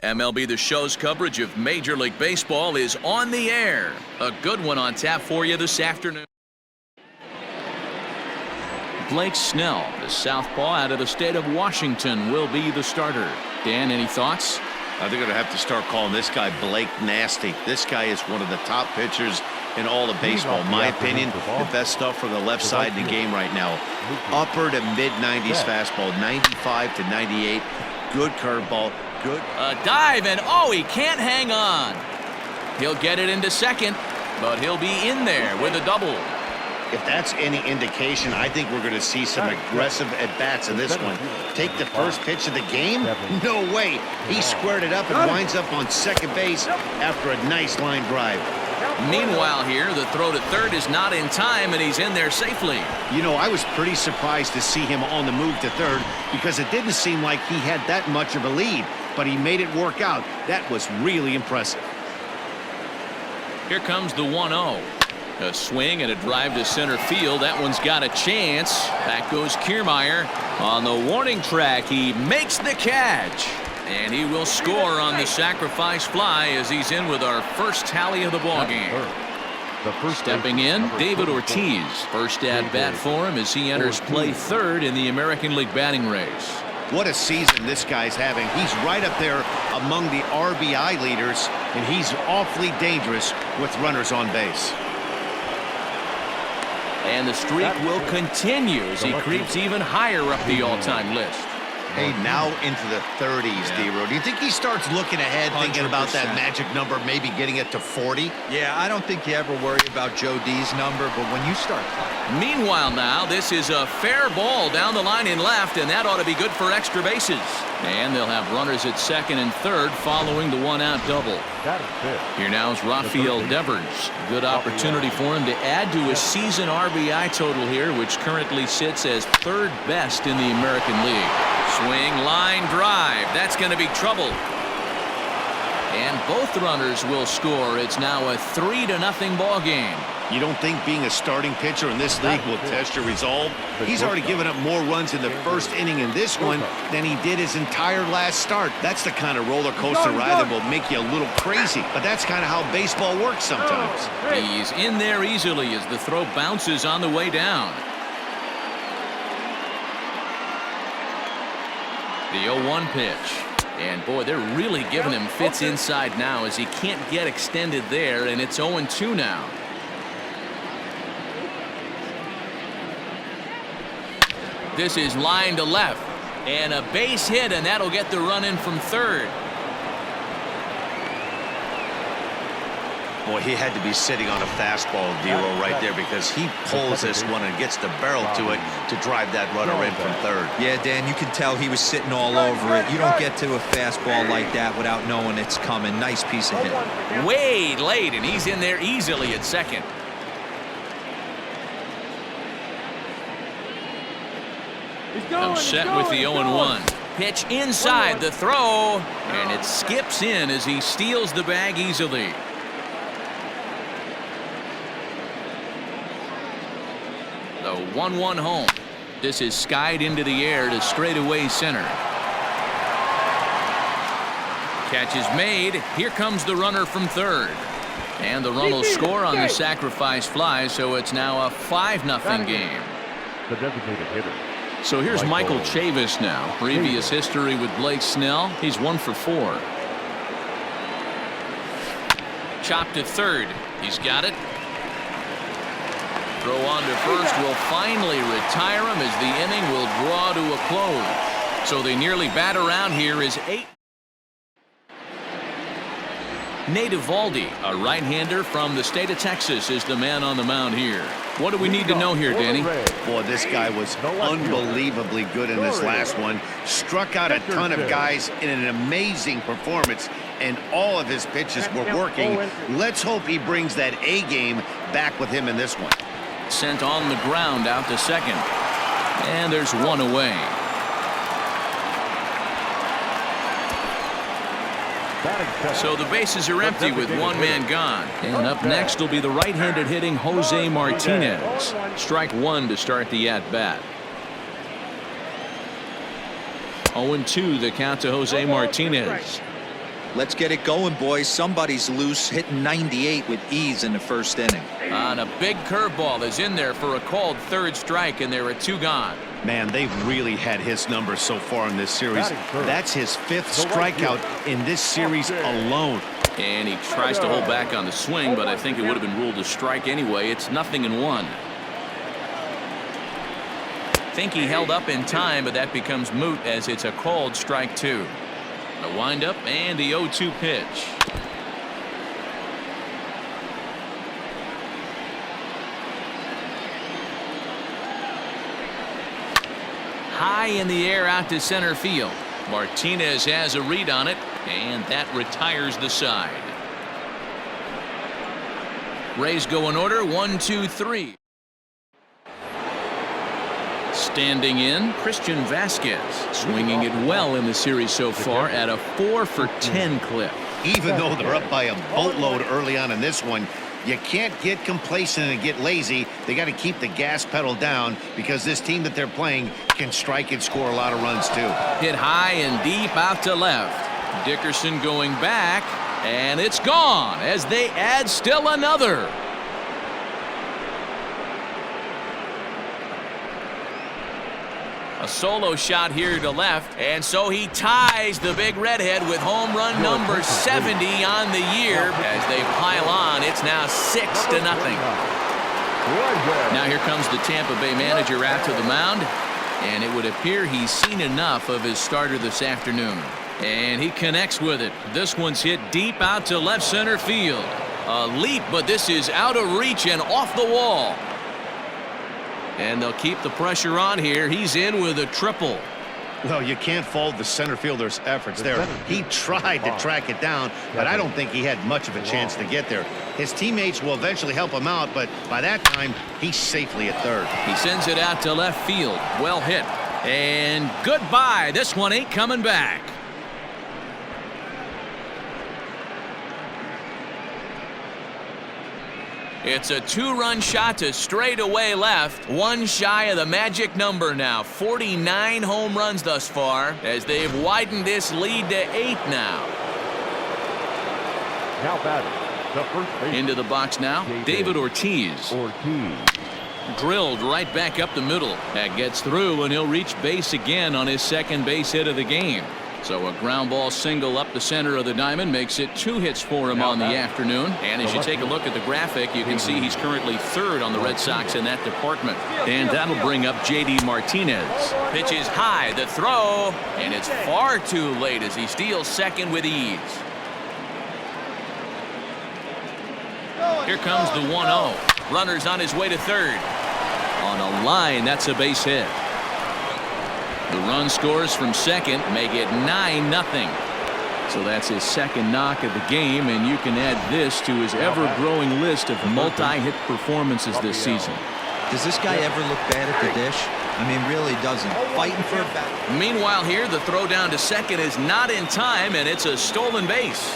MLB The Show's coverage of Major League Baseball is on the air. A good one on tap for you this afternoon. Blake Snell, the southpaw out of the state of Washington, will be the starter. Dan, any thoughts? They're going to have to start calling this guy Blake Nasty. This guy is one of the top pitchers in all of baseball. In my opinion, the best stuff from the left side in the game right now. Upper to mid-90s fastball, 95 to 98. Good curveball. Good. A dive, and oh, he can't hang on. He'll get it into second, but he'll be in there with a double. If that's any indication, I think we're going to see some aggressive at-bats in this one. Take the first pitch of the game? No way. He squared it up and winds up on second base after a nice line drive. Meanwhile here, the throw to third is not in time, and he's in there safely. You know, I was pretty surprised to see him on the move to third because it didn't seem like he had that much of a lead, but he made it work out. That was really impressive. Here comes the 1-0. A swing and a drive to center field. That one's got a chance. Back goes Kiermaier. On the warning track, he makes the catch. And he will score on the sacrifice fly as he's in with our first tally of the ballgame. Stepping in, David Ortiz. First at bat for him as he enters play third in the American League batting race. What a season this guy's having. He's right up there among the RBI leaders, and he's awfully dangerous with runners on base. And the streak will continue as he creeps even higher up the all-time list. Hey, now into the 30s, D-Row. Do you think he starts looking ahead, thinking about that magic number, maybe getting it to 40? Yeah, I don't think you ever worry about Joe D's number, but when you start... Meanwhile now, this is a fair ball down the line in left, and that ought to be good for extra bases. And they'll have runners at second and third following the one-out double. Here now is Rafael Devers. Good opportunity for him to add to his season RBI total here, which currently sits as third best in the American League. Swing, line drive. That's going to be trouble. And both runners will score. It's now a 3-0 ball game. You don't think being a starting pitcher in this league will test your resolve? He's already given up more runs in the first inning in this one than he did his entire last start. That's the kind of roller coaster ride that will make you a little crazy. But that's kind of how baseball works sometimes. He's in there easily as the throw bounces on the way down. The 0-1 pitch. And boy, they're really giving him fits inside now as he can't get extended there, and it's 0-2 now. This is line to left, and a base hit, and that'll get the run in from third. Boy, he had to be sitting on a fastball, D-Row, right there, because he pulls this one and gets the barrel to it to drive that runner in from third. Yeah, Dan, you can tell he was sitting all over it. You don't get to a fastball like that without knowing it's coming. Nice piece of hitting. Way late, and he's in there easily at second. Set with the 0-1. Pitch inside the throw, and it skips in as he steals the bag easily. The 1-1 home. This is skied into the air to straightaway center. Catch is made. Here comes the runner from third. And the run will score on the sacrifice fly, so it's now a 5-0 game. The designated hitter. So here's Michael Chavis now. Previous history with Blake Snell. He's 1 for 4. Chop to third. He's got it. Throw on to first will finally retire him as the inning will draw to a close. So they nearly bat around here is 8. Nate Eovaldi, a right-hander from the state of Texas, is the man on the mound here. What do we need to know here, Danny? Boy, this guy was unbelievably good in this last one. Struck out a ton of guys in an amazing performance, and all of his pitches were working. Let's hope he brings that A game back with him in this one. Sent on the ground out to second. And there's one away. So the bases are empty with one man gone. And up next will be the right-handed hitting Jose Martinez. Strike one to start the at-bat. 0-2 the count to Jose Martinez. Let's get it going, boys. Somebody's loose, hitting 98 with ease in the first inning. On a big curveball is in there for a called third strike, and there are 2 gone. Man, they've really had his numbers so far in this series. That's his 5th strikeout in this series alone. And he tries to hold back on the swing, but I think it would have been ruled a strike anyway. It's 0-1. Think he held up in time, but that becomes moot as it's a called strike 2. A windup and the 0-2 pitch. High in the air out to center field. Martinez has a read on it, and that retires the side. Rays go in order, 1, 2, 3. Standing in, Christian Vasquez, swinging it well in the series so far at a 4-for-10 clip. Even though they're up by a boatload early on in this one, you can't get complacent and get lazy. They got to keep the gas pedal down because this team that they're playing can strike and score a lot of runs too. Hit high and deep out to left. Dickerson going back, and it's gone as they add still another. A solo shot here to left, and so he ties the big redhead with home run number 70 on the year. As they pile on, it's now 6-0. Now here comes the Tampa Bay manager out to the mound, and it would appear he's seen enough of his starter this afternoon. And he connects with it. This one's hit deep out to left center field. A leap, but this is out of reach and off the wall. And they'll keep the pressure on here. He's in with a triple. Well, you can't fault the center fielder's efforts there. He tried to track it down, but I don't think he had much of a chance to get there. His teammates will eventually help him out, but by that time, he's safely at third. He sends it out to left field. Well hit. And goodbye. This one ain't coming back. It's a 2-run shot to straightaway left. 1 shy of the magic number now. 49 home runs thus far as they've widened this lead to 8 now. Now batting, the first baseman. Into the box now, David Ortiz. Drilled right back up the middle. That gets through, and he'll reach base again on his second base hit of the game. So a ground ball single up the center of the diamond makes it 2 hits for him on the afternoon. And as you take a look at the graphic, you can see he's currently third on the Red Sox in that department. And that'll bring up JD Martinez. Pitch is high, the throw, and it's far too late as he steals second with ease. Here comes the 1-0. Runner's on his way to third. On a line, that's a base hit. The run scores from second, make it 9-0. So that's his second knock of the game, and you can add this to his ever-growing list of multi-hit performances this season. Does this guy ever look bad at the dish? I mean, really doesn't. Fighting for a bat. Meanwhile here, the throw down to second is not in time, and it's a stolen base.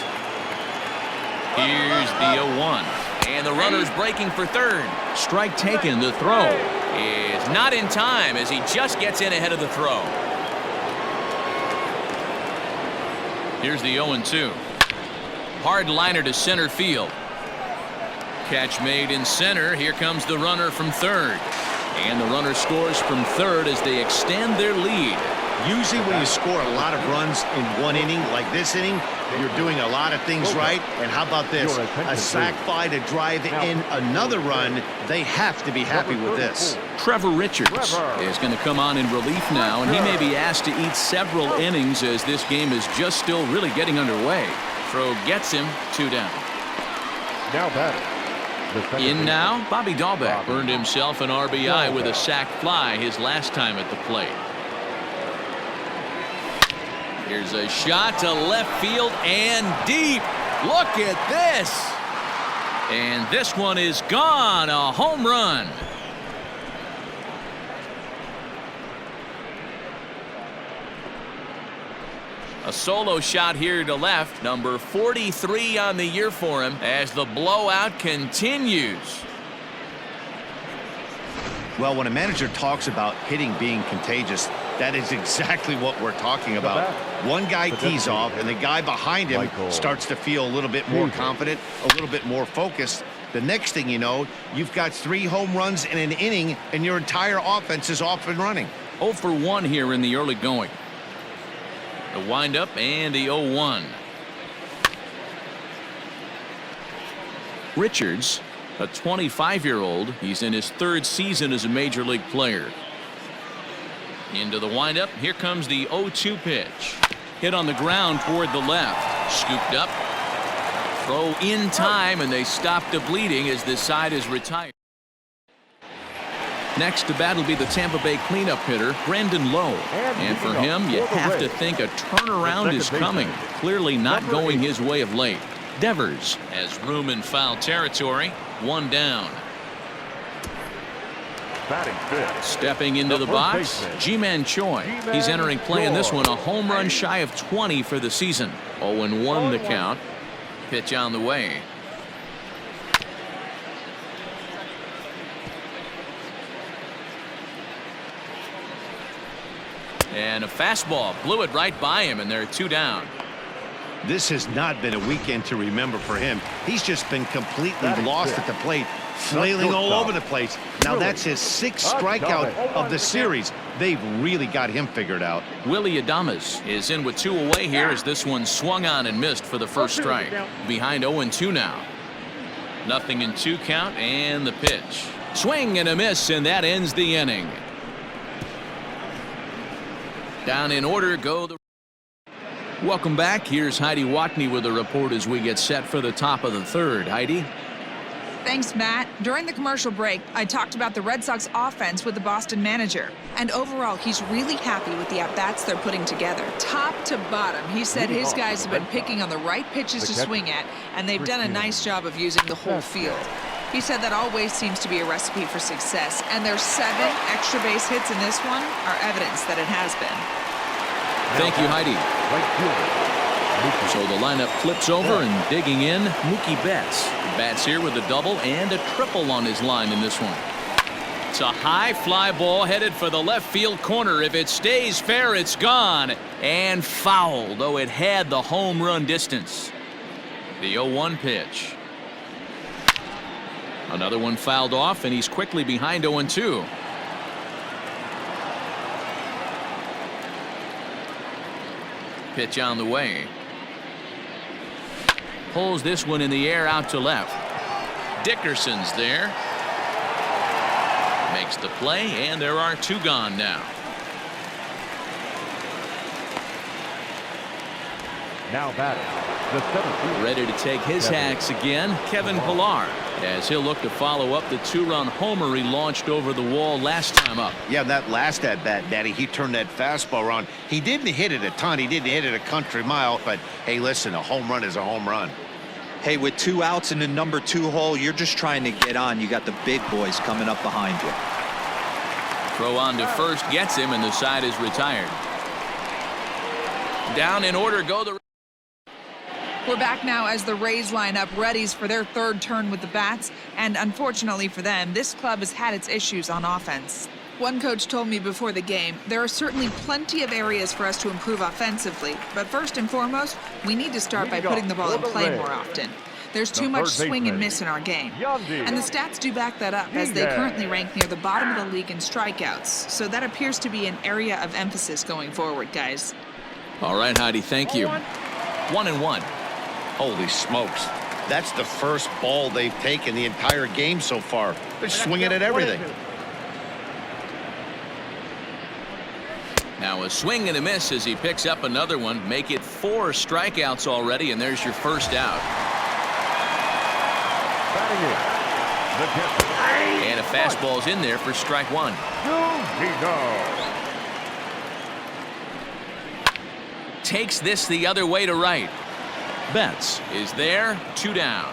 Here's the 0-1. And the runner's breaking for third. Strike taken. The throw is not in time as he just gets in ahead of the throw. Here's the 0-2. Hard liner to center field. Catch made in center. Here comes the runner from third. And the runner scores from third as they extend their lead. Usually when you score a lot of runs in one inning, like this inning, you're doing a lot of things right. And how about this? A sac fly to drive in another run. They have to be happy with this. Trevor Richards is going to come on in relief now, and he may be asked to eat several innings as this game is just still really getting underway. Throw gets him, 2 down. Now batting. In now, Bobby Dahlbeck earned himself an RBI with a sac fly his last time at the plate. Here's a shot to left field and deep. Look at this. And this one is gone. A home run. A solo shot here to left. Number 43 on the year for him as the blowout continues. Well, when a manager talks about hitting being contagious, That is exactly what we're talking about. One guy tees off, and the guy behind him starts to feel a little bit more confident, a little bit more focused. The next thing you know, you've got 3 home runs in an inning, and your entire offense is off and running. 0 for 1 here in the early going. The windup and the 0-1. Richards, a 25-year-old. He's in his 3rd season as a major league player. Into the windup. Here comes the 0-2 pitch. Hit on the ground toward the left. Scooped up. Throw in time, and they stop the bleeding as this side is retired. Next to bat will be the Tampa Bay cleanup hitter, Brandon Lowe. And for him, you have to think a turnaround is coming. Clearly not going his way of late. Devers has room in foul territory. 1 down. Stepping into the box, Ji-Man Choi. He's entering play in this one, a home run shy of 20 for the season. 0-1 the count. Pitch on the way. And a fastball blew it right by him, and they're 2 down. This has not been a weekend to remember for him. He's just been completely lost at the plate, flailing all over the place. Now that's his 6th strikeout of the series. They've really got him figured out. Willie Adames is in with 2 away here as this one swung on and missed for the first strike. Behind 0-2 now. 0-2 count, and the pitch. Swing and a miss, and that ends the inning. Down in order go the... Welcome back. Here's Heidi Watney with a report as we get set for the top of the 3rd. Heidi? Thanks, Matt. During the commercial break, I talked about the Red Sox offense with the Boston manager. And overall, he's really happy with the at-bats they're putting together. Top to bottom, he said his guys have been picking on the right pitches to swing at, and they've done a nice job of using the whole field. He said that always seems to be a recipe for success, and their 7 extra base hits in this one are evidence that it has been. Thank you, Heidi. So the lineup flips over, and digging in, Mookie Betts. Bats here with a double and a triple on his line in this one. It's a high fly ball headed for the left field corner. If it stays fair, it's gone. And foul, though it had the home run distance. The 0-1 pitch. Another one fouled off, and he's quickly behind 0-2. Pitch on the way. Pulls this one in the air out to left. Dickerson's there. Makes the play, and there are 2 gone now. Now batting, the 17th. Ready to take his hacks again, Kevin Pillar, as he'll look to follow up the 2-run homer he launched over the wall last time up. Yeah, that last at-bat, Daddy, he turned that fastball around. He didn't hit it a ton. He didn't hit it a country mile. But, hey, listen, a home run is a home run. Hey, with 2 outs in the number 2 hole, you're just trying to get on. You got the big boys coming up behind you. Throw on to first gets him, and the side is retired. Down in order go the... We're back now as the Rays line up readies for their 3rd turn with the bats, and unfortunately for them, this club has had its issues on offense. One coach told me before the game, there are certainly plenty of areas for us to improve offensively, but first and foremost, we need to start by putting the ball in play more often. There's too much swing and miss in our game. And the stats do back that up, as they currently rank near the bottom of the league in strikeouts, so that appears to be an area of emphasis going forward, guys. All right, Heidi, thank you. 1-1. Holy smokes. That's the first ball they've taken the entire game so far. They're swinging at everything. Now a swing and a miss as he picks up another one. Make it 4 strikeouts already, and there's your first out. And a fastball's in there for strike 1. Takes this the other way to right. Betts is there, 2 down.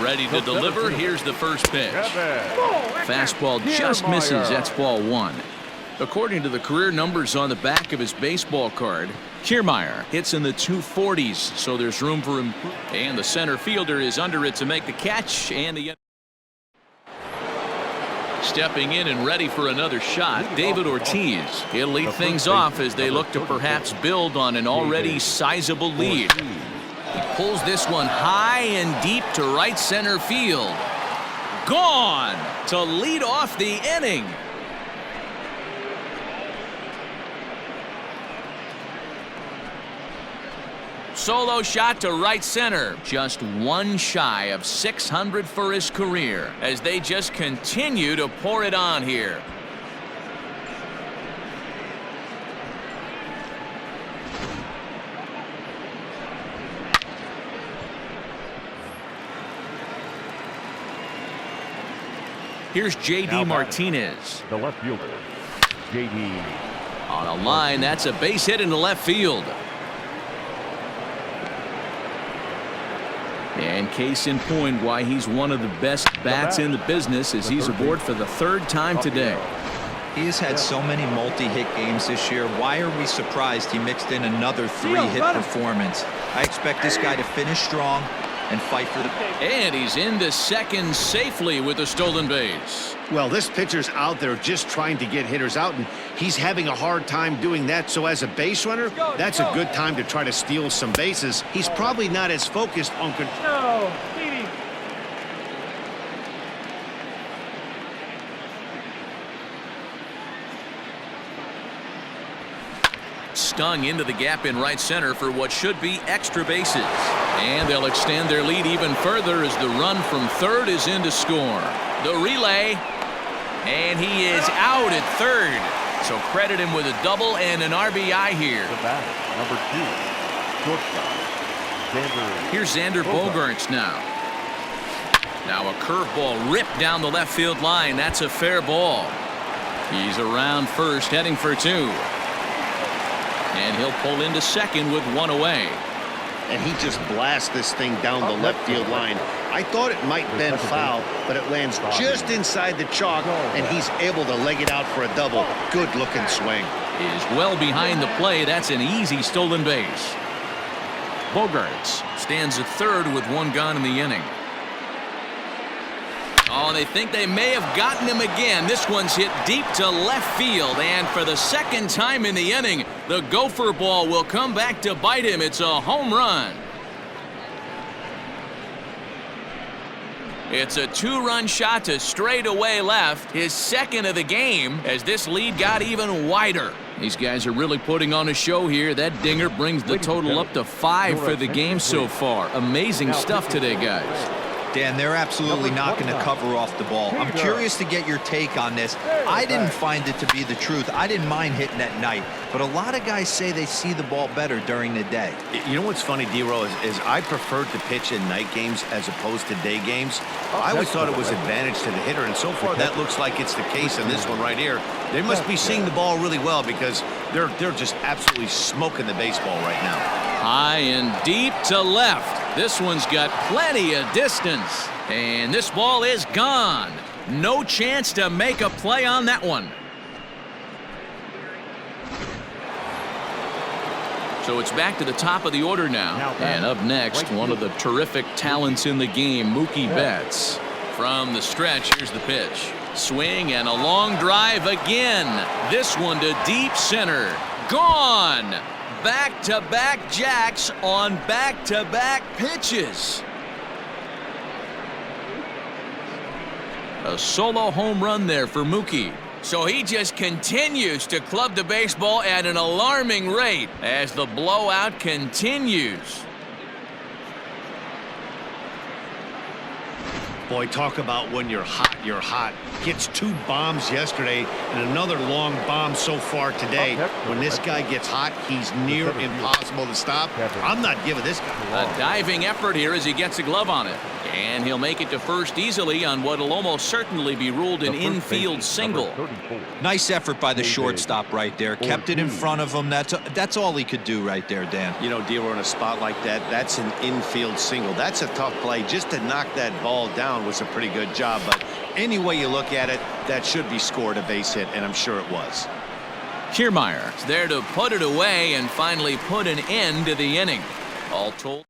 Ready to deliver. Here's the first pitch. Fastball just misses. That's ball 1. According to the career numbers on the back of his baseball card, Kiermaier hits in the 240s, so there's room for him. And the center fielder is under it to make the catch, and the Stepping in and ready for another shot, David Ortiz. He'll lead things off as they look to perhaps build on an already sizable lead. He pulls this one high and deep to right center field. Gone to lead off the inning. Solo shot to right center. Just one shy of 600 for his career as they just continue to pour it on here. Here's J.D. Martinez. The left fielder, J.D. On a line, that's a base hit into left field. And case in point why he's one of the best bats in the business as he's aboard for the third time today. He has had so many multi-hit games this year. Why are we surprised he mixed in another 3-hit performance? I expect this guy to finish strong and fight for the... And he's into second safely with a stolen base. Well, this pitcher's out there just trying to get hitters out, and he's having a hard time doing that. So as a base runner, that's a good time to try to steal some bases. He's probably not as focused on control. Stung into the gap in right center for what should be extra bases. And they'll extend their lead even further as the run from third is in to score. The relay. And he is out at third. So credit him with a double and an RBI here. The batter, number 2, shortstop, Xander. Here's Xander Bogaerts now. Now a curveball ripped down the left field line. That's a fair ball. He's around first, heading for 2. And he'll pull into second with 1 away. And he just blasts this thing down the left field line. I thought it might bend foul, but it lands just inside the chalk, and he's able to leg it out for a double. Good looking swing. Is well behind the play. That's an easy stolen base. Bogaerts stands at third with 1 gone in the inning. Oh, they think they may have gotten him again. This one's hit deep to left field, and for the second time in the inning, the gopher ball will come back to bite him. It's a home run. It's a 2-run shot to straightaway left, his second of the game, as this lead got even wider. These guys are really putting on a show here. That dinger brings the total up to 5 for the game so far. Amazing stuff today, guys. Dan, they're absolutely not going to cover off the ball. I'm curious to get your take on this. I didn't find it to be the truth. I didn't mind hitting at night, but a lot of guys say they see the ball better during the day. You know what's funny, D-Row, is I preferred to pitch in night games as opposed to day games. I always thought it was advantage to the hitter, and so far that looks like it's the case in this one right here. They must be seeing the ball really well because they're just absolutely smoking the baseball right now. High and deep to left. This one's got plenty of distance. And this ball is gone. No chance to make a play on that one. So it's back to the top of the order now. And up next, one of the terrific talents in the game, Mookie Betts. From the stretch, here's the pitch. Swing and a long drive again. This one to deep center. Gone. Back-to-back jacks on back-to-back pitches. A solo home run there for Mookie. So he just continues to club the baseball at an alarming rate as the blowout continues. Boy, talk about when you're hot, you're hot. Gets 2 bombs yesterday and another long bomb so far today. When this guy gets hot, he's near impossible to stop. I'm not giving this guy a diving effort here as he gets a glove on it. And he'll make it to first easily on what will almost certainly be ruled an infield single. Nice effort by the shortstop right there. Kept it in front of him. That's all he could do right there, Dan. You know, D-Row, in a spot like that, that's an infield single. That's a tough play. Just to knock that ball down was a pretty good job. But any way you look at it, that should be scored a base hit, and I'm sure it was. Kiermaier is there to put it away and finally put an end to the inning. All told.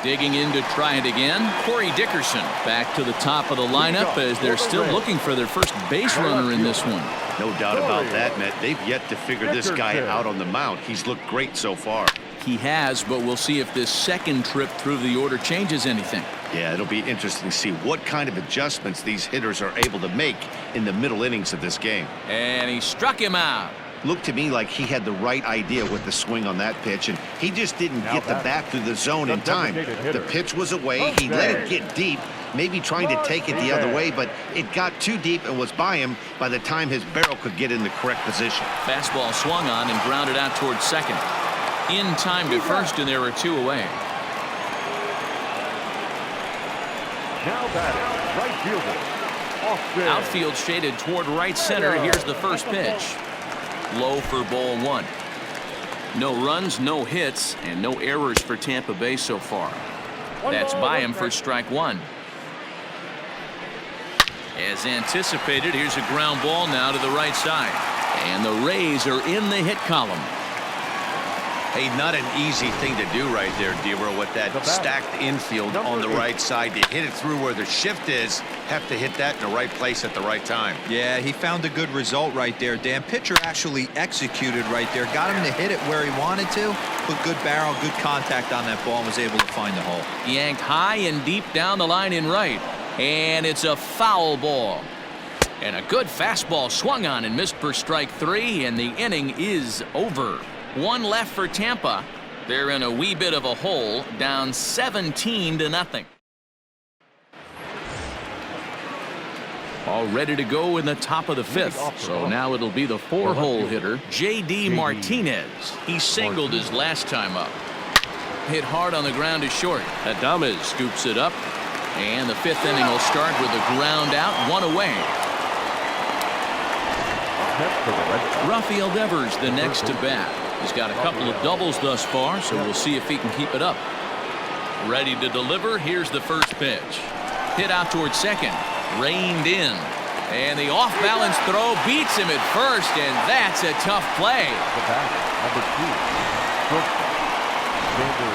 Digging in to try it again, Corey Dickerson back to the top of the lineup as they're still looking for their first base runner in this one. No doubt about that, Matt. They've yet to figure this guy out on the mound. He's looked great so far. He has, but we'll see if this second trip through the order changes anything. Yeah, it'll be interesting to see what kind of adjustments these hitters are able to make in the middle innings of this game. And he struck him out. Looked to me like he had the right idea with the swing on that pitch, and he just didn't get the bat through the zone in time. The pitch was away. He let it get deep, maybe trying to take it the other way, but it got too deep and was by him by the time his barrel could get in the correct position. Fastball swung on and grounded out towards second. In time to first, and there were two away. Now batting, right fielder. Off there. Outfield shaded toward right center. Here's the first pitch. Low for ball one. No runs, no hits, and no errors for Tampa Bay so far. That's by him for strike one. As anticipated, here's a ground ball now to the right side. And the Rays are in the hit column. Hey, not an easy thing to do right there, Dero, with that stacked infield on the right side. To hit it through where the shift is, have to hit that in the right place at the right time. Yeah, he found a good result right there, Dan. Pitcher actually executed right there. Got him to hit it where he wanted to. Put good barrel, good contact on that ball, and was able to find the hole. Yanked high and deep down the line in right. And it's a foul ball. And a good fastball swung on and missed for strike three, and the inning is over. One left for Tampa. They're in a wee bit of a hole, down 17-0. All ready to go in the top of the fifth. So now it'll be the four-hole hitter, J.D. Martinez. He singled his last time up. Hit hard on the ground to short. Adames scoops it up. And the fifth inning will start with a ground out, one away. Rafael Devers the next to bat. He's got a couple of doubles thus far, so we'll see if he can keep it up. Ready to deliver. Here's the first pitch. Hit out towards second. Reined in. And the off-balance throw beats him at first, and that's a tough play. The batter, number 2, shortstop, Xander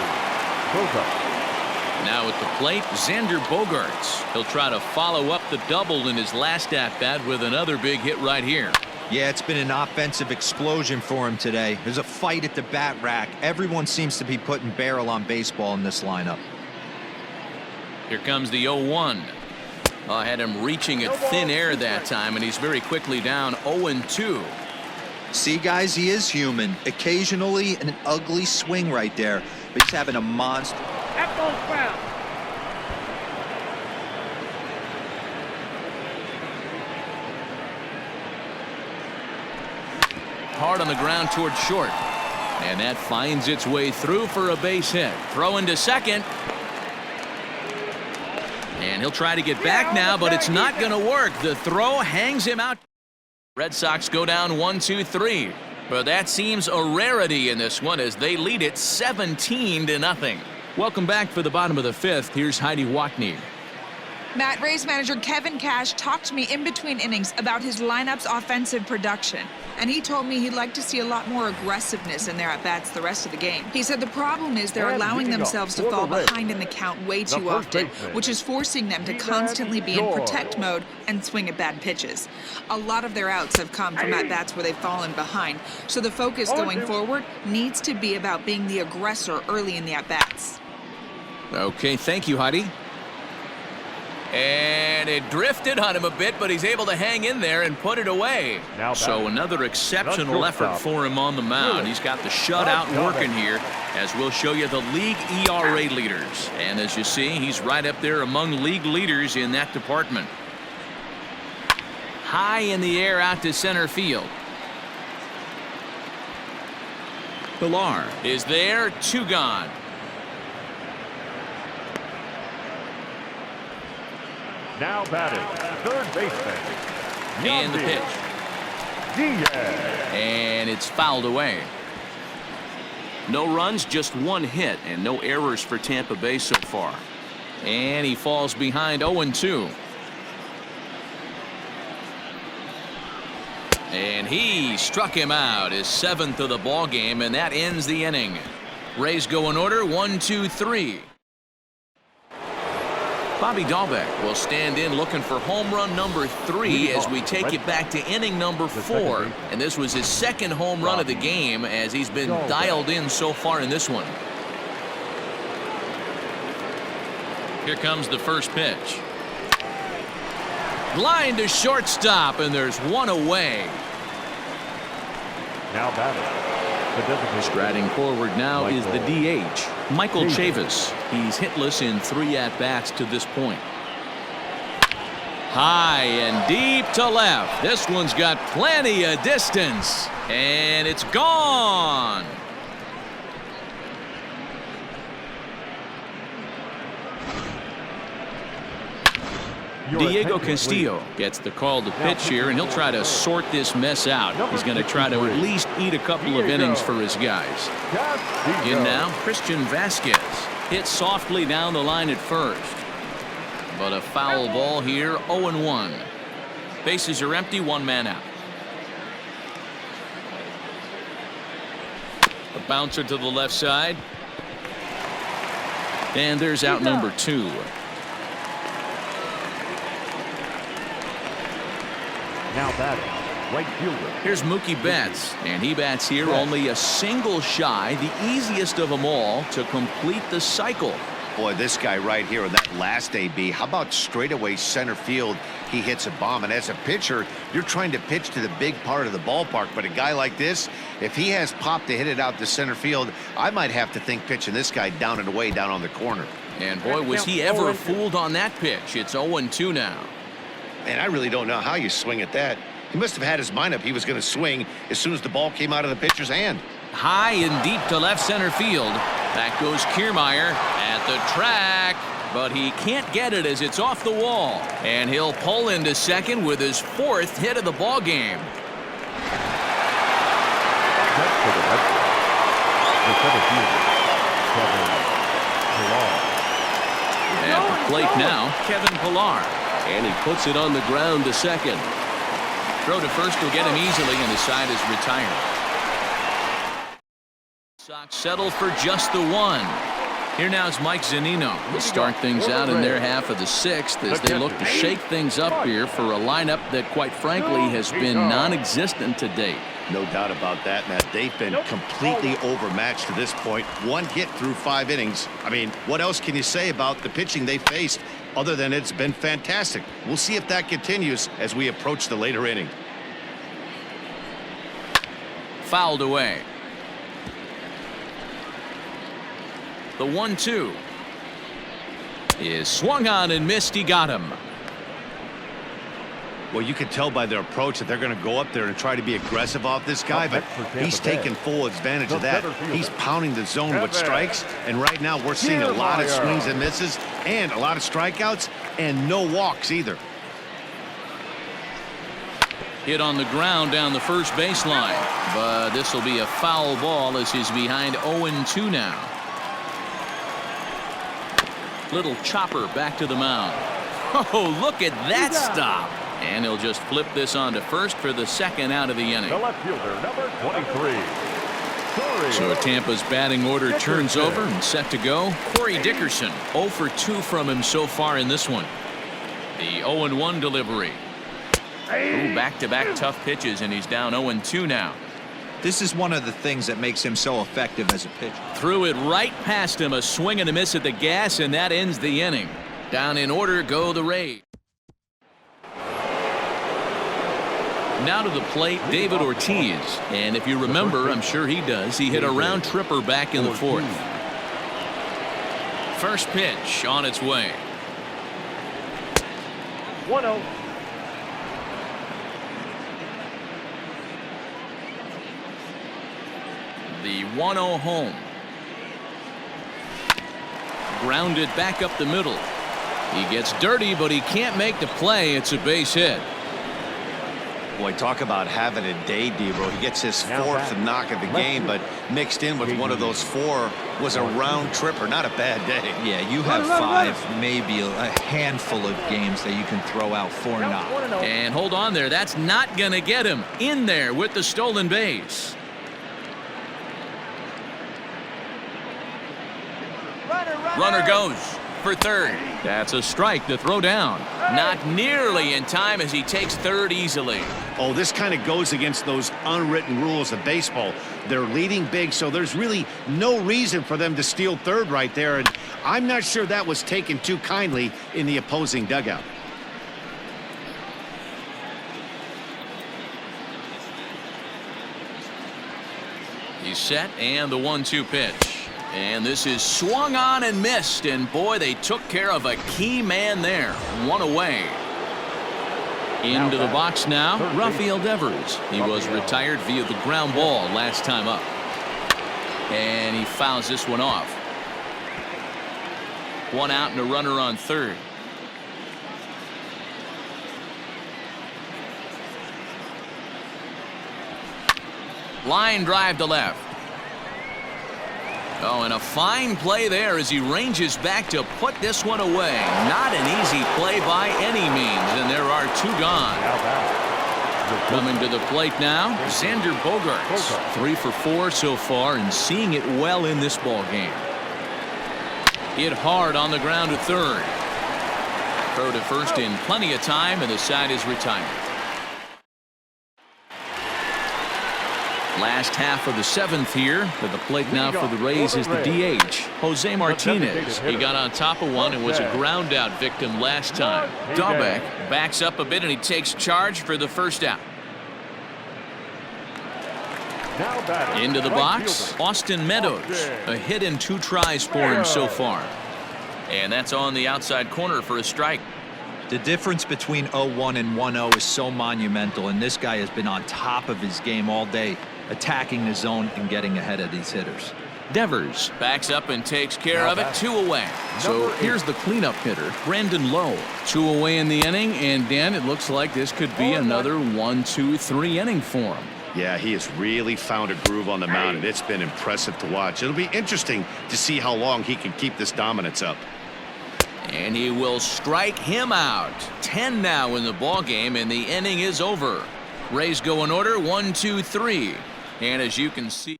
Bogaerts. Now at the plate, Xander Bogaerts. He'll try to follow up the double in his last at-bat with another big hit right here. Yeah, it's been an offensive explosion for him today. There's a fight at the bat rack. Everyone seems to be putting barrel on baseball in this lineup. Here comes the 0-1. I had him reaching at thin air that time, and he's very quickly down 0-2. See, guys, he is human. Occasionally an ugly swing right there, but he's having a monster. Hard on the ground towards short. And that finds its way through for a base hit. Throw into second. And he'll try to get back now, but it's not going to work. The throw hangs him out. Red Sox go down 1-2-3. But that seems a rarity in this one as they lead it 17-0. Welcome back for the bottom of the fifth. Here's Heidi Watney. Matt, Rays manager Kevin Cash talked to me in between innings about his lineup's offensive production, and he told me he'd like to see a lot more aggressiveness in their at-bats the rest of the game. He said the problem is they're allowing themselves to fall behind in the count way too often, which is forcing them to constantly be in protect mode and swing at bad pitches. A lot of their outs have come from at-bats where they've fallen behind, so the focus going forward needs to be about being the aggressor early in the at-bats. Okay, thank you, Heidi. And it drifted on him a bit, but he's able to hang in there and put it away. So another exceptional effort for him on the mound. He's got the shutout working here, as we'll show you the league ERA leaders. And as you see, he's right up there among league leaders in that department. High in the air out to center field. Pilar is there, two gone. Now batting, third baseman. And the pitch. Diaz. And it's fouled away. No runs, just one hit, and no errors for Tampa Bay so far. And he falls behind 0-2. And he struck him out, his seventh of the ball game, and that ends the inning. Rays go in order, 1-2-3. Bobby Dahlbeck will stand in looking for home run number 3 as we take it back to inning number 4. And this was his second home run of the game as he's been dialed in so far in this one. Here comes the first pitch. Line to shortstop, and there's one away. Now batting. Striding forward now is the DH, Michael Chavis. He's hitless in 3 at-bats to this point. High and deep to left. This one's got plenty of distance, and it's gone. Diego Castillo gets the call to pitch here, and he'll try to sort this mess out. He's going to try to at least eat a couple of innings for his guys. In now, Christian Vasquez hits softly down the line at first. But a foul ball here, 0-1. Bases are empty, 1 man out. A bouncer to the left side. And there's out number 2. Now batting, right fielder. Here's Mookie Betts, and he bats here only a single shy, the easiest of them all to complete the cycle. Boy, this guy right here on that last AB, how about straightaway center field? He hits a bomb, and as a pitcher, you're trying to pitch to the big part of the ballpark, but a guy like this, if he has pop to hit it out to center field, I might have to think pitching this guy down and away down on the corner. And boy, was he ever fooled on that pitch. It's 0-2 now. And I really don't know how you swing at that. He must have had his mind up he was going to swing as soon as the ball came out of the pitcher's hand. High and deep to left center field. Back goes Kiermaier at the track, but he can't get it as it's off the wall. And he'll pull into second with his 4th hit of the ball game. At the plate now, Kevin Pillar. And he puts it on the ground to second. Throw to first will get him easily, and the side is retired. Sox settle for just the 1. Here now is Mike Zunino. We'll start things out in their half of the 6th as they look to shake things up here for a lineup that, quite frankly, has been non-existent to date. No doubt about that, Matt. They've been completely overmatched to this point. 1 hit through 5 innings. I mean, what else can you say about the pitching they faced other than it's been fantastic? We'll see if that continues as we approach the later inning. Fouled away. The 1-2 is swung on and missed. He got him. Well, you can tell by their approach that they're going to go up there and try to be aggressive off this guy, but he's taking full advantage of that. He's pounding the zone with strikes, and right now we're seeing a lot of swings and misses and a lot of strikeouts and no walks either. Hit on the ground down the first baseline, but this will be a foul ball as he's behind 0-2 now. Little chopper back to the mound. Oh, look at that stop. And he'll just flip this on to first for the 2nd out of the inning. The left fielder, number 23. So Tampa's batting order turns over and set to go. Corey Dickerson, 0 for 2 from him so far in this one. The 0-1 delivery. Back-to-back tough pitches, and he's down 0-2 now. This is one of the things that makes him so effective as a pitcher. Threw it right past him, a swing and a miss at the gas, and that ends the inning. Down in order go the Rays. Now to the plate, David Ortiz. And if you remember, I'm sure he does, he hit a round tripper back in the 4th. First pitch on its way. 1-0. The 1-0 home. Grounded back up the middle. He gets dirty, but he can't make the play. It's a base hit. Boy, talk about having a day, Debro. He gets his 4th knock of the game, but mixed in with one of those 4 was a round tripper. Not a bad day. Yeah, you have 5, maybe a handful of games that you can throw out 4 knocks. And hold on there. That's not going to get him in there with the stolen base. Runner goes. for third. That's a strike to throw down. Not nearly in time as he takes third easily. Oh, this kind of goes against those unwritten rules of baseball. They're leading big, so there's really no reason for them to steal third right there. And I'm not sure that was taken too kindly in the opposing dugout. He's set, and the 1-2 pitch. And this is swung on and missed. And boy, they took care of a key man there. One away. Into the box now, Rafael Devers. He was retired via the ground ball last time up. And he fouls this one off. One out and a runner on third. Line drive to left. Oh, and a fine play there as he ranges back to put this one away. Not an easy play by any means, and there are two gone. Coming to the plate now, Xander Bogaerts. 3 for 4 so far and seeing it well in this ball game. Hit hard on the ground to third. Throw to first in plenty of time, and the side is retired. Last half of the 7th here. To the plate now for the Rays is the DH, Jose Martinez. He got on top of one and was a ground out victim last time. Dahlbeck backs up a bit and he takes charge for the first out. Into the box, Austin Meadows. A hit and 2 tries for him so far. And that's on the outside corner for a strike. The difference between 0-1 and 1-0 is so monumental, and this guy has been on top of his game all day, attacking the zone and getting ahead of these hitters. Devers backs up and takes care of it. 2 away. So here's the cleanup hitter, Brandon Lowe. 2 away in the inning, and Dan, it looks like this could be another 1-2-3 inning for him. Yeah, he has really found a groove on the mound, and it's been impressive to watch. It'll be interesting to see how long he can keep this dominance up. And he will strike him out. 10 now in the ball game, and the inning is over. Rays go in order, 1, 2, 3. And as you can see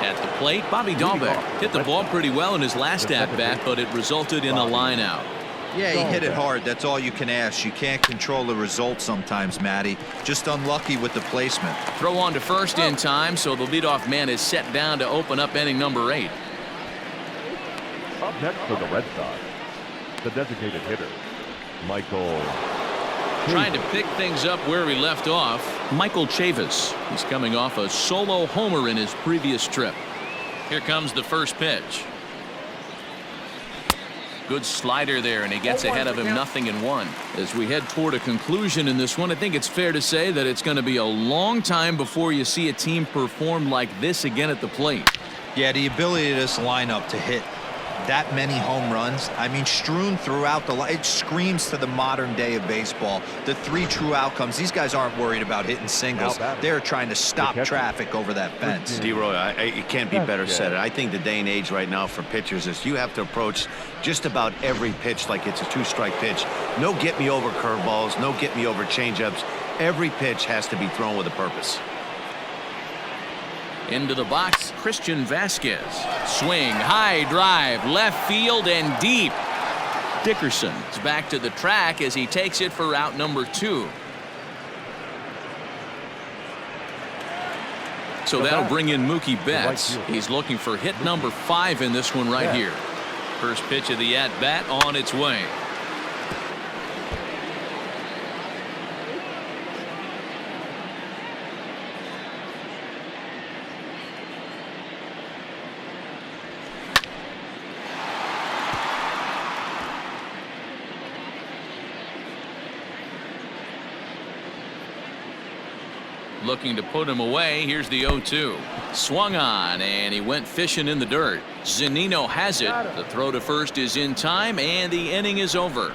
at the plate, Bobby Dahlbeck hit the ball pretty well in his last at-bat, but it resulted in a line out. Yeah, he hit it hard. That's all you can ask. You can't control the result sometimes, Matty. Just unlucky with the placement. Throw on to first in time, so the leadoff man is set down to open up inning number 8. Up next for the Red Sox, the designated hitter, Michael. Trying to pick things up where we left off, Michael Chavis. He's coming off a solo homer in his previous trip. Here comes the first pitch. Good slider there, and he gets ahead of him 0-1. As we head toward a conclusion in this one, I think it's fair to say that it's going to be a long time before you see a team perform like this again at the plate. Yeah, the ability of this lineup to hit that many home runs, I mean, strewn throughout the line, it screams to the modern day of baseball. The 3 true outcomes. These guys aren't worried about hitting singles. They're trying to stop traffic over that fence. D-Roy, it can't be better said. I think the day and age right now for pitchers is you have to approach just about every pitch like it's a 2-strike pitch. No get-me-over curveballs, no get-me-over changeups. Every pitch has to be thrown with a purpose. Into the box, Christian Vasquez. Swing, high drive, left field and deep. Dickerson is back to the track as he takes it for out number 2. So that'll bring in Mookie Betts. He's looking for hit number 5 in this one right here. First pitch of the at-bat on its way. Looking to put him away. Here's the 0-2. Swung on, and he went fishing in the dirt. Zunino has it. The throw to first is in time, and the inning is over.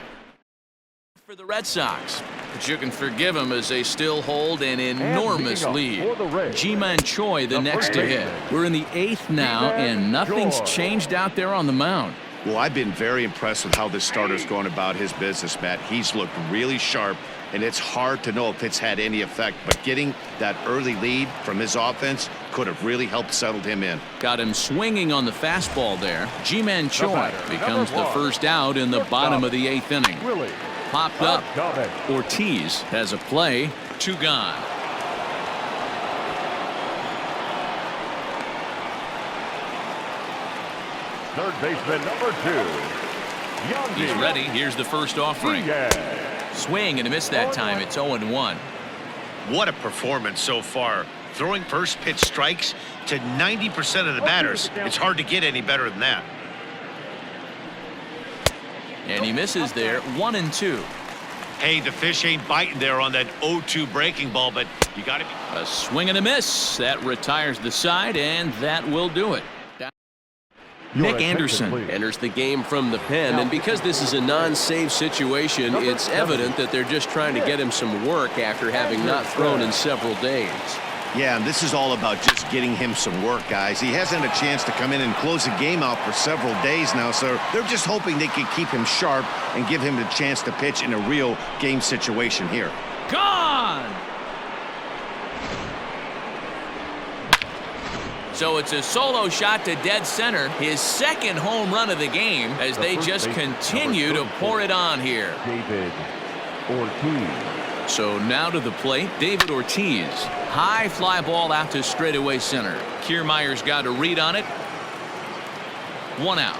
For the Red Sox, but you can forgive them as they still hold an enormous lead. Ji-Man Choi the next to hit. We're in the 8th now, and nothing's changed out there on the mound. Well, I've been very impressed with how this starter's going about his business, Matt. He's looked really sharp, and it's hard to know if it's had any effect. But getting that early lead from his offense could have really helped settle him in. Got him swinging on the fastball there. Ji-Man Choi becomes the first out in the bottom of the 8th inning. Popped up. Ortiz has a play. 2 gone. Third baseman number 2. He's ready. Here's the first offering. Swing and a miss that time. It's 0-1. What a performance so far. Throwing first pitch strikes to 90% of the batters. It's hard to get any better than that. And he misses there. 1-2. Hey, the fish ain't biting there on that 0-2 breaking ball, but you got to be. A swing and a miss. That retires the side, and that will do it. Nick Anderson enters the game from the pen, and because this is a non-save situation, it's evident that they're just trying to get him some work after having not thrown in several days. Yeah, and this is all about just getting him some work, guys. He hasn't had a chance to come in and close the game out for several days now, so they're just hoping they can keep him sharp and give him the chance to pitch in a real game situation here. Gone! So it's a solo shot to dead center, his second home run of the game, as they just continue to pour it on here. David Ortiz. So now to the plate, David Ortiz. High fly ball out to straightaway center. Kiermaier's got a read on it. 1 out.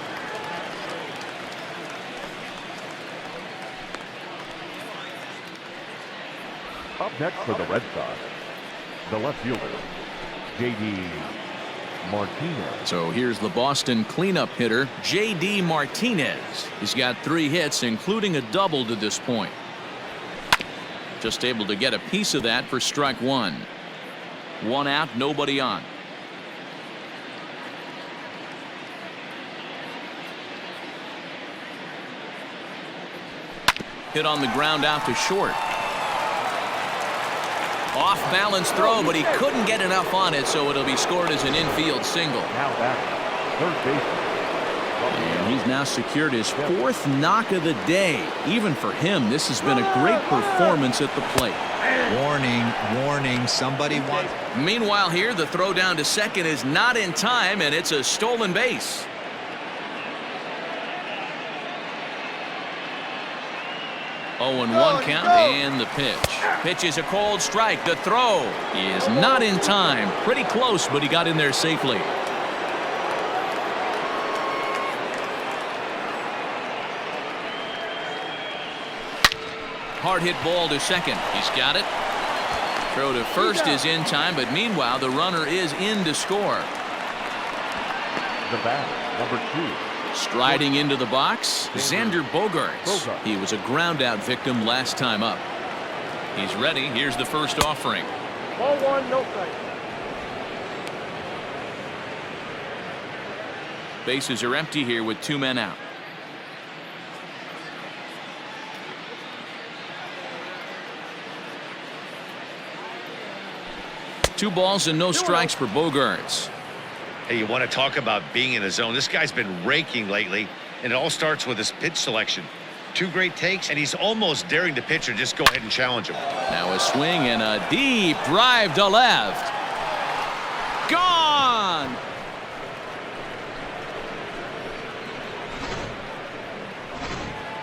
Up next for the Red Sox, the left fielder, J.D. Martinez. So here's the Boston cleanup hitter, J.D. Martinez. He's got 3 hits, including a double to this point. Just able to get a piece of that for strike 1. 1 out, nobody on. Hit on the ground out to short. Off balance throw, but he couldn't get enough on it, so it'll be scored as an infield single. Now back, third baseman. And he's now secured his 4th knock of the day. Even for him, this has been a great performance at the plate. Warning, warning, somebody wants. Meanwhile here, the throw down to second is not in time, and it's a stolen base. Oh, and 1 count, and the pitch. Pitch is a cold strike. The throw is not in time. Pretty close, but he got in there safely. Hard hit ball to second. He's got it. Throw to first is in time, but meanwhile, the runner is in to score. The batter, number 2. Striding into the box, Xander Bogaerts. He was a ground-out victim last time up. He's ready. Here's the first offering. Ball 1, no strike. Bases are empty here with 2 men out. Two balls and no strikes for Bogaerts. Hey, you want to talk about being in a zone? This guy's been raking lately, and it all starts with his pitch selection. 2 great takes, and he's almost daring the pitcher just go ahead and challenge him. Now a swing and a deep drive to left. Gone!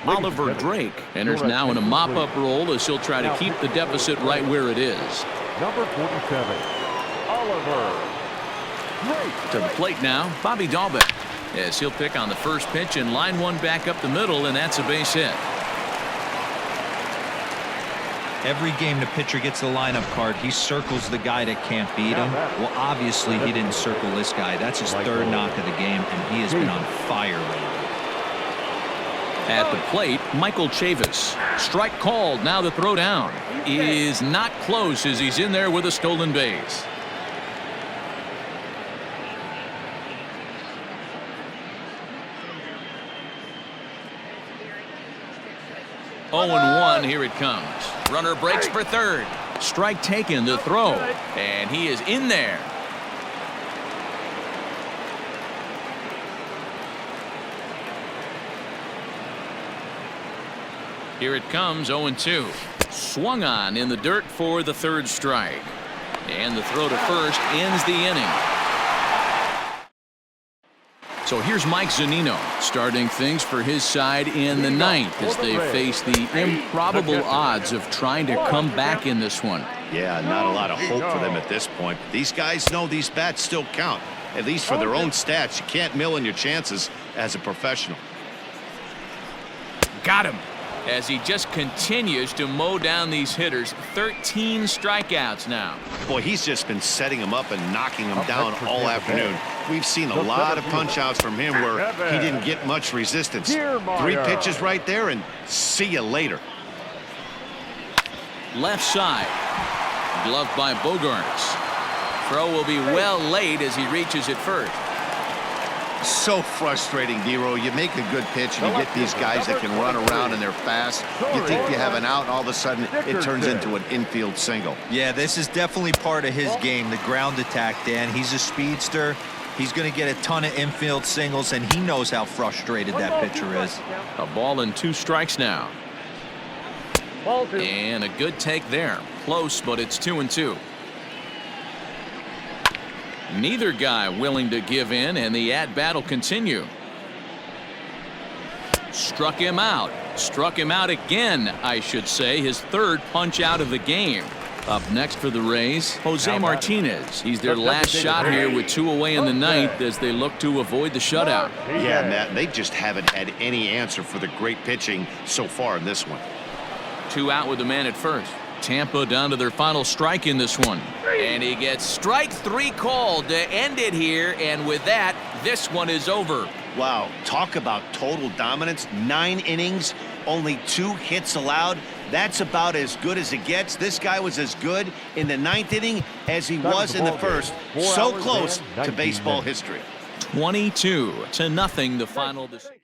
Oliver Drake enters now in a mop-up role as he'll try to keep the deficit right where it is. Number 47, Oliver. To the plate now, Bobby Dahlbeck. As he'll pick on the first pitch and line one back up the middle, and that's a base hit. Every game the pitcher gets the lineup card, he circles the guy that can't beat him. Well, obviously he didn't circle this guy. That's his 3rd knock of the game, and he has been on fire lately. At the plate, Michael Chavis. Strike called. Now the throw down is not close as he's in there with a stolen base. 0-1, here it comes. Runner breaks for third. Strike taken, the throw, and he is in there. Here it comes, 0-2. Swung on in the dirt for the third strike. And the throw to first ends the inning. So here's Mike Zunino starting things for his side in the ninth as they face the improbable odds of trying to come back in this one. Yeah, not a lot of hope for them at this point. These guys know these bats still count, at least for their own stats. You can't mill in your chances as a professional. Got him. As he just continues to mow down these hitters. 13 strikeouts now. Boy, he's just been setting them up and knocking them down all afternoon. We've seen a lot of punch-outs from him where he didn't get much resistance. 3 pitches right there, and see you later. Left side. Gloved by Bogarts. Throw will be well late as he reaches it first. So frustrating, Dero. You make a good pitch and you get these guys that can run around and they're fast. You think you have an out, and all of a sudden it turns into an infield single. Yeah, this is definitely part of his game, the ground attack, Dan. He's a speedster. He's going to get a ton of infield singles, and he knows how frustrated that pitcher is. A ball and 2 strikes now. And a good take there. Close, but it's 2-2. Neither guy willing to give in, and the at-bat will continue. Struck him out. Struck him out again, I should say. His third punch out of the game. Up next for the Rays, Jose Martinez. He's their last shot here with 2 away in the ninth as they look to avoid the shutout. Yeah, Matt, they just haven't had any answer for the great pitching so far in this one. 2 out with the man at first. Tampa down to their final strike in this one. And he gets strike 3 called to end it here. And with that, this one is over. Wow, talk about total dominance. 9 innings, only 2 hits allowed. That's about as good as it gets. This guy was as good in the 9th inning as he was in the first. So close to baseball history. 22-0 the final decision.